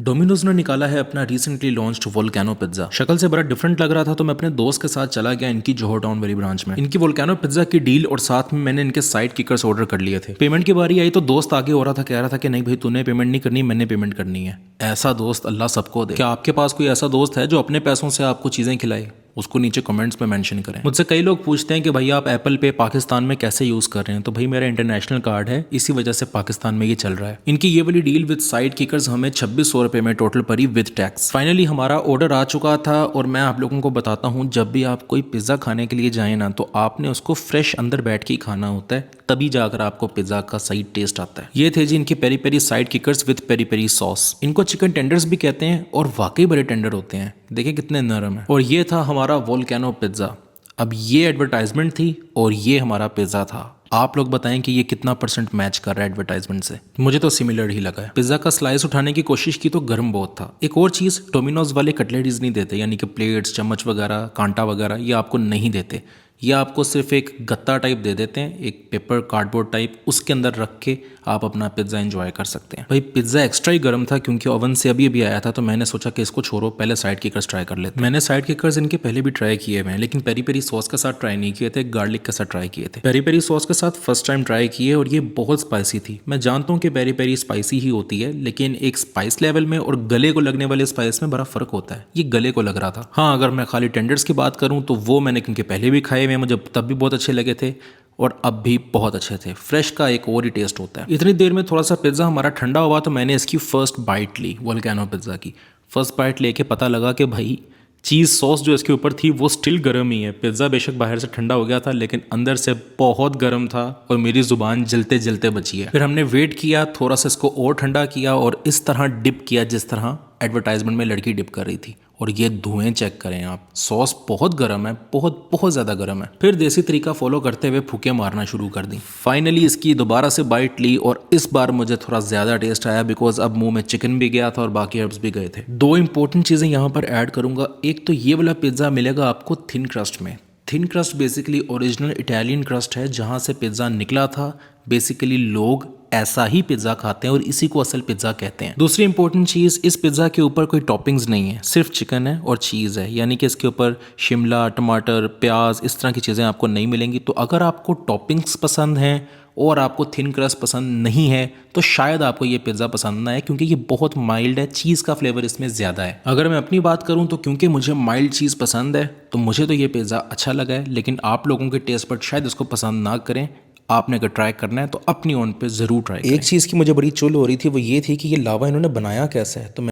Domino's ने निकाला है अपना रिसेंटली लॉन्च्ड वोल्केनो पिज्जा। शक्ल से बड़ा डिफरेंट लग रहा था तो मैं अपने दोस्त के साथ चला गया इनकी जोहो टाउन वाली ब्रांच में। इनकी वोल्केनो पिज्जा की डील और साथ में मैंने इनके साइड किकर्स ऑर्डर कर लिए थे। पेमेंट की बारी आई तो दोस्त आगे हो रहा था, कह रहा था कि नहीं भाई तूने पेमेंट नहीं करनी, मैंने पेमेंट करनी है। ऐसा दोस्त अल्लाह सबको दे। क्या आपके पास कोई ऐसा दोस्त है जो अपने पैसों से आपको चीजें खिलाए? उसको नीचे कमेंट्स में मेंशन करें। मुझसे कई लोग पूछते हैं कि भाई आप एप्पल पे पाकिस्तान में कैसे यूज कर रहे हैं, तो भाई मेरा इंटरनेशनल कार्ड है, इसी वजह से पाकिस्तान में ये चल रहा है। इनकी ये वाली डील विद साइड किकर्स हमें 2600 रुपए में टोटल पड़ी विद टैक्स। फाइनली हमारा ऑर्डर आ चुका था और मैं आप लोगों को बताता हूँ, जब भी आप कोई पिज्जा खाने के लिए जाए ना तो आपने उसको फ्रेश अंदर बैठ के ही खाना होता है, तभी जाकर आपको पिज्जा का सही टेस्ट आता है। ये थे जी इनके peri peri side kickers with peri peri sauce. इनको चिकन टेंडर्स भी कहते हैं और वाकई बड़े टेंडर होते हैं, देखिए कितने नरम है। और ये था हमारा वोल्केनो पिज्जा। अब ये एडवर्टाइजमेंट थी और ये हमारा पिज्जा था। आप लोग बताएं कि ये कितना % मैच कर रहा है एडवर्टाइजमेंट से। मुझे तो सिमिलर ही लगा है। पिज्जा का स्लाइस उठाने की कोशिश की तो गर्म बहुत था। एक और चीज, डोमिनोज वाले कटलेरीज नहीं देते, यानी कि प्लेट्स, चम्मच वगैरह, कांटा वगैरह, ये आपको नहीं देते। ये आपको सिर्फ एक गत्ता टाइप दे देते हैं, एक पेपर कार्डबोर्ड टाइप, उसके अंदर रख के आप अपना पिज्जा एंजॉय कर सकते हैं। भाई पिज्जा एक्स्ट्रा ही गर्म था क्योंकि ओवन से अभी अभी आया था, तो मैंने सोचा कि इसको छोड़ो, पहले साइड किकर्स ट्राई कर लेते हैं। मैंने साइड किकर्स इनके पहले भी ट्राई किए हुए हैं, लेकिन पेरी पेरी सॉस के साथ ट्राई नहीं किए थे, गार्लिक के साथ ट्राई किए थे। पेरी पेरी सॉस के साथ फर्स्ट टाइम ट्राई किए और ये बहुत स्पाइसी थी। मैं जानता हूँ कि पेरी पेरी स्पाइसी ही होती है, लेकिन एक स्पाइस लेवल में और गले को लगने वाले स्पाइस में बड़ा फर्क होता है। ये गले को लग रहा था। हाँ, अगर मैं खाली टेंडर्स की बात करूँ तो वो मैंने क्योंकि पहले भी खाए हुए हैं, मुझे तब भी बहुत अच्छे लगे थे और अब भी बहुत अच्छे थे। फ्रेश का एक और ही टेस्ट होता है। इतनी देर में थोड़ा सा पिज्ज़ा हमारा ठंडा हुआ तो मैंने इसकी फर्स्ट बाइट ली, वोल्केनो पिज्ज़ा की। फर्स्ट बाइट लेके पता लगा कि भाई चीज़ सॉस जो इसके ऊपर थी वो स्टिल गर्म ही है। पिज़्ज़ा बेशक बाहर से ठंडा हो गया था लेकिन अंदर से बहुत गर्म था और मेरी ज़ुबान जलते जलते बची है। फिर हमने वेट किया, थोड़ा सा इसको और ठंडा किया और इस तरह डिप किया जिस तरह एडवर्टाइजमेंट में लड़की डिप कर रही थी। और ये धुएं चेक करें आप, सॉस बहुत गर्म है, बहुत बहुत ज़्यादा गर्म है। फिर देसी तरीका फॉलो करते हुए फूके मारना शुरू कर दी। फाइनली इसकी दोबारा से बाइट ली और इस बार मुझे थोड़ा ज़्यादा टेस्ट आया, बिकॉज अब मुंह में चिकन भी गया था और बाकी हर्ब्स भी गए थे। दो इंपॉर्टेंट चीज़ें यहाँ पर ऐड करूँगा। एक तो ये वाला पिज़्ज़ा मिलेगा आपको थिन क्रस्ट में। Thin crust basically original Italian crust है जहाँ से पिज़्ज़ा निकला था। बेसिकली लोग ऐसा ही पिज्ज़ा खाते हैं और इसी को असल पिज्ज़ा कहते हैं। दूसरी इंपॉर्टेंट चीज़, इस पिज़्ज़ा के ऊपर कोई टॉपिंग्स नहीं है, सिर्फ चिकन है और चीज़ है, यानी कि इसके ऊपर शिमला, टमाटर, प्याज, इस तरह की चीज़ें आपको नहीं मिलेंगी। तो अगर आपको टॉपिंग्स पसंद हैं और आपको थिन क्रस्ट पसंद नहीं है तो शायद आपको ये पिज़्ज़ा पसंद ना आए, क्योंकि ये बहुत माइल्ड है, चीज़ का फ्लेवर इसमें ज़्यादा है। अगर मैं अपनी बात करूँ तो क्योंकि मुझे माइल्ड चीज़ पसंद है तो मुझे तो ये पिज़्ज़ा अच्छा लगा है, लेकिन आप लोगों के टेस्ट पर शायद इसको पसंद ना करें। आपने अगर ट्राई करना है तो अपनी ओन पे ज़रूर ट्राई करें। एक चीज़ की मुझे बड़ी चुल हो रही थी, वो ये थी कि ये लावा इन्होंने बनाया कैसे है। तो